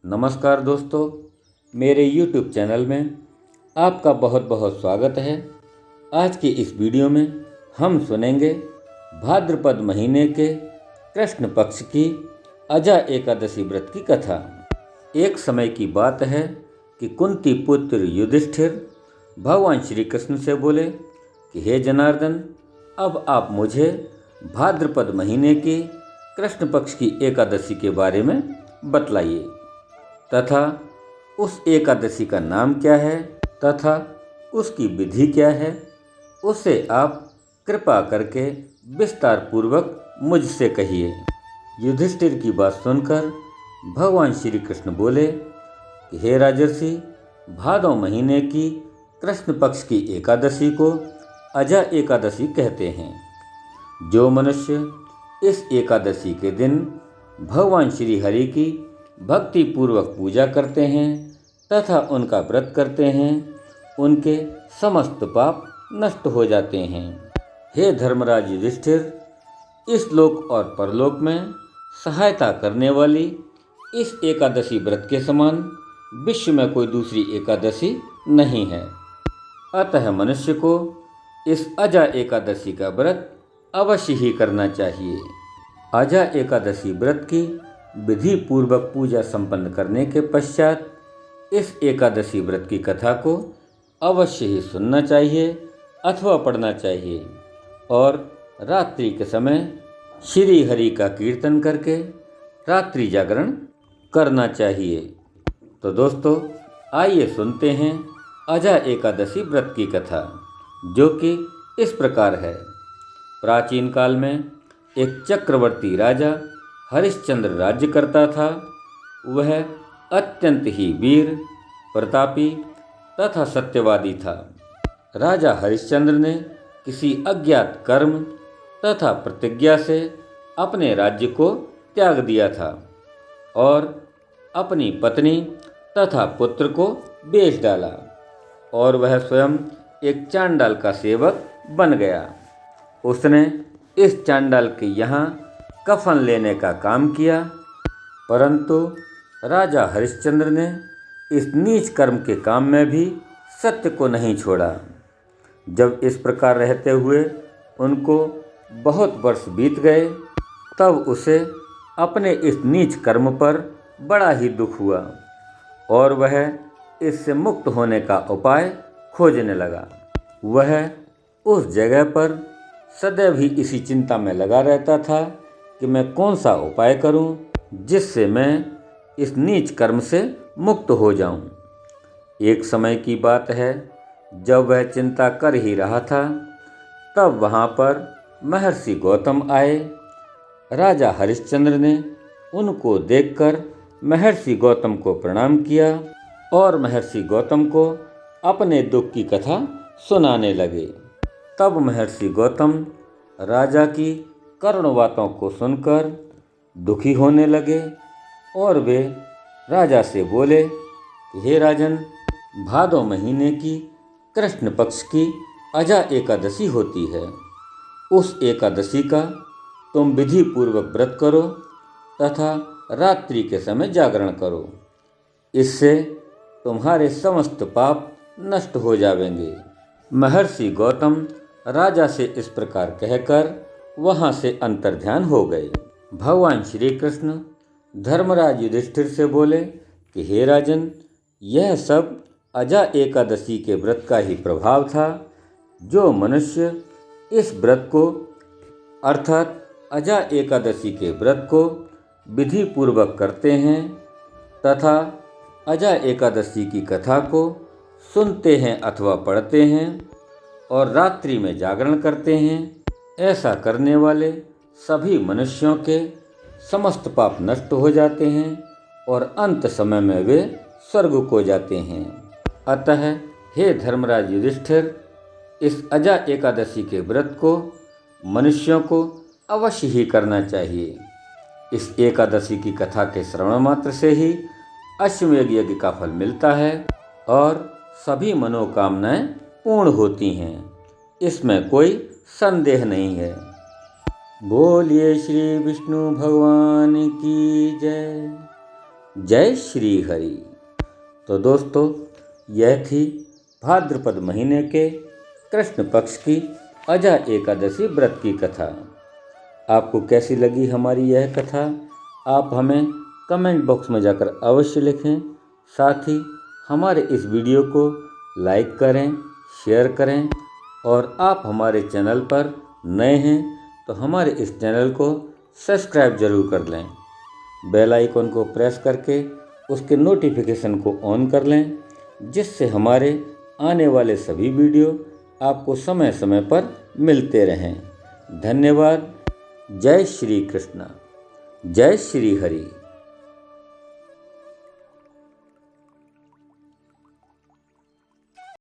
नमस्कार दोस्तों, मेरे YouTube चैनल में आपका बहुत बहुत स्वागत है। आज की इस वीडियो में हम सुनेंगे भाद्रपद महीने के कृष्ण पक्ष की अजा एकादशी व्रत की कथा। एक समय की बात है कि कुंती पुत्र युधिष्ठिर भगवान श्री कृष्ण से बोले कि हे जनार्दन, अब आप मुझे भाद्रपद महीने की कृष्ण पक्ष की एकादशी के बारे में बतलाइए तथा उस एकादशी का नाम क्या है तथा उसकी विधि क्या है, उसे आप कृपा करके विस्तार पूर्वक मुझसे कहिए। युधिष्ठिर की बात सुनकर भगवान श्री कृष्ण बोले कि हे राजर्षि, भादव महीने की कृष्ण पक्ष की एकादशी को अजा एकादशी कहते हैं। जो मनुष्य इस एकादशी के दिन भगवान श्री हरि की भक्ति पूर्वक पूजा करते हैं तथा उनका व्रत करते हैं, उनके समस्त पाप नष्ट हो जाते हैं। हे धर्मराज युधिष्ठिर, इस लोक और परलोक में सहायता करने वाली इस एकादशी व्रत के समान विश्व में कोई दूसरी एकादशी नहीं है। अतः मनुष्य को इस अजा एकादशी का व्रत अवश्य ही करना चाहिए। अजा एकादशी व्रत की विधि पूर्वक पूजा संपन्न करने के पश्चात इस एकादशी व्रत की कथा को अवश्य ही सुनना चाहिए अथवा पढ़ना चाहिए और रात्रि के समय श्री हरि का कीर्तन करके रात्रि जागरण करना चाहिए। तो दोस्तों, आइए सुनते हैं अजा एकादशी व्रत की कथा, जो कि इस प्रकार है। प्राचीन काल में एक चक्रवर्ती राजा हरिश्चंद्र राज्य करता था। वह अत्यंत ही वीर, प्रतापी तथा सत्यवादी था। राजा हरिश्चंद्र ने किसी अज्ञात कर्म तथा प्रतिज्ञा से अपने राज्य को त्याग दिया था और अपनी पत्नी तथा पुत्र को बेच डाला और वह स्वयं एक चांडाल का सेवक बन गया। उसने इस चांडाल के यहाँ कफन लेने का काम किया, परंतु राजा हरिश्चंद्र ने इस नीच कर्म के काम में भी सत्य को नहीं छोड़ा। जब इस प्रकार रहते हुए उनको बहुत वर्ष बीत गए, तब उसे अपने इस नीच कर्म पर बड़ा ही दुख हुआ और वह इससे मुक्त होने का उपाय खोजने लगा। वह उस जगह पर सदैव ही इसी चिंता में लगा रहता था कि मैं कौन सा उपाय करूं जिससे मैं इस नीच कर्म से मुक्त हो जाऊं। एक समय की बात है, जब वह चिंता कर ही रहा था, तब वहां पर महर्षि गौतम आए। राजा हरिश्चंद्र ने उनको देखकर महर्षि गौतम को प्रणाम किया और महर्षि गौतम को अपने दुख की कथा सुनाने लगे। तब महर्षि गौतम राजा की करुण बातों को सुनकर दुखी होने लगे और वे राजा से बोले कि हे राजन, भादव महीने की कृष्ण पक्ष की अजा एकादशी होती है। उस एकादशी का तुम विधि पूर्वक व्रत करो तथा रात्रि के समय जागरण करो। इससे तुम्हारे समस्त पाप नष्ट हो जाएंगे। महर्षि गौतम राजा से इस प्रकार कहकर वहां से अंतर्ध्यान हो गए। भगवान श्री कृष्ण धर्मराज युधिष्ठिर से बोले कि हे राजन, यह सब अजा एकादशी के व्रत का ही प्रभाव था। जो मनुष्य इस व्रत को अर्थात अजा एकादशी के व्रत को विधि पूर्वक करते हैं तथा अजा एकादशी की कथा को सुनते हैं अथवा पढ़ते हैं और रात्रि में जागरण करते हैं, ऐसा करने वाले सभी मनुष्यों के समस्त पाप नष्ट हो जाते हैं और अंत समय में वे स्वर्ग को जाते हैं। अतः हे धर्मराज युधिष्ठिर, इस अजा एकादशी के व्रत को मनुष्यों को अवश्य ही करना चाहिए। इस एकादशी की कथा के श्रवण मात्र से ही अश्वमेध यज्ञ का फल मिलता है और सभी मनोकामनाएं पूर्ण होती हैं। इसमें कोई संदेह नहीं है। बोलिए श्री विष्णु भगवान की जय। जय श्री हरि। तो दोस्तों, यह थी भाद्रपद महीने के कृष्ण पक्ष की अजा एकादशी व्रत की कथा। आपको कैसी लगी हमारी यह कथा? आप हमें कमेंट बॉक्स में जाकर अवश्य लिखें। साथ ही हमारे इस वीडियो को लाइक करें, शेयर करें और आप हमारे चैनल पर नए हैं तो हमारे इस चैनल को सब्सक्राइब जरूर कर लें। बेल आइकन को प्रेस करके उसके नोटिफिकेशन को ऑन कर लें, जिससे हमारे आने वाले सभी वीडियो आपको समय समय पर मिलते रहें। धन्यवाद। जय श्री कृष्ण। जय श्री हरि।